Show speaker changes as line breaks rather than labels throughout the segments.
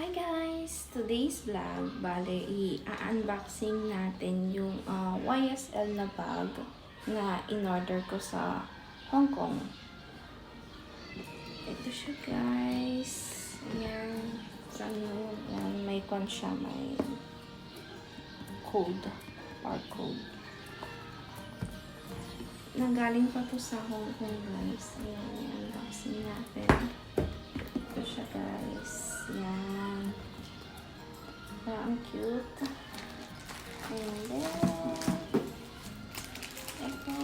Hi guys! Today's vlog, bale, i-unboxing natin yung YSL na bag na in-order ko sa Hong Kong. Ito siya guys. Ayan. Ayan, may kon siya, may code, barcode. Nanggaling pa to sa Hong Kong guys. Ayan, i-unboxing natin. Ito siya guys. Yan. Ang cute. And then, ito.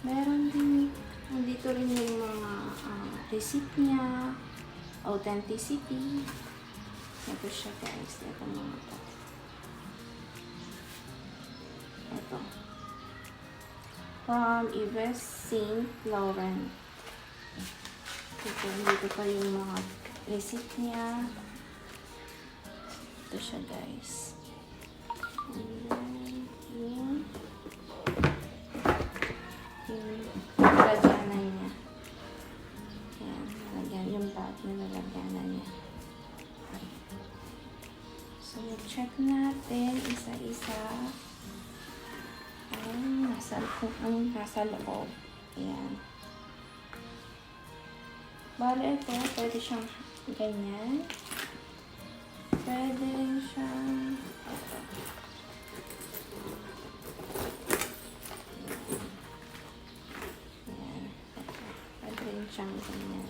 Meron din, nandito rin yung mga receipt niya, authenticity. Ito siya guys. Ito mga ito. Ito. From Yves Saint Laurent. Dito pa yung mga receipt niya. Ito siya guys. And then, yung lalagyanan niya. Ayan, lalagyan yung bag na lalagyanan niya. So, check natin isa-isa ang nasa loob. Ayan. Bale, ito, pwede siyang ganyan. Pwede rin siyang ito. Ayan. Ito. Pwede rin siyang ganyan.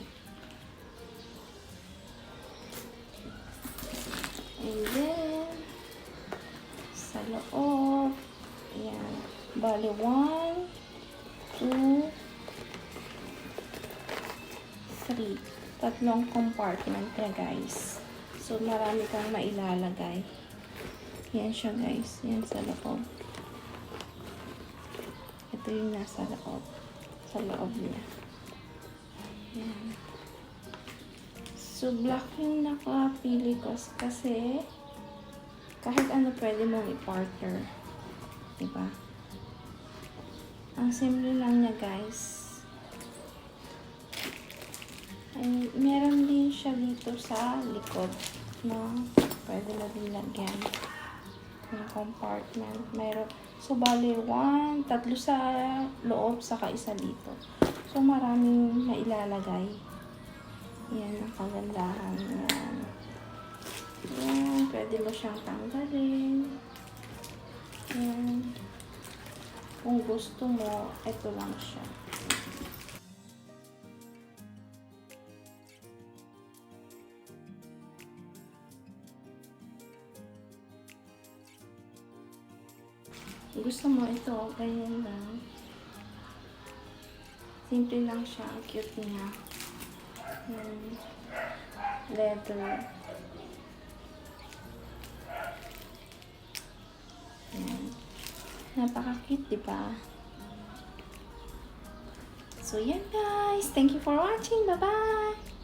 And then, sa loob, ayan. Bale, 1, 2, 3. Tatlong compartment na guys. So, marami kang mailalagay. Yan siya guys. Yan sa loob. Ito yung nasa loob. Sa loob niya. Yan. So, black yung nakapili ko kasi kahit ano pwede mong i-partner. Diba? Ang simple lang niya guys. Ay, meron din siya dito sa likod na pwede na din lagyan ng compartment. Meron. So, bali, 1, 3 sa loob, saka isa dito. So, maraming mailalagay. Yan ang kagandahan. Yan. Yan. Pwede mo siyang tanggalin. Yan. Kung gusto mo, ito lang siya. Gusto mo ito, ganyan lang. Simple lang siya. Ang cute niya. Leather. Yan. Napaka-cute, diba? So, yan guys. Thank you for watching. Bye-bye!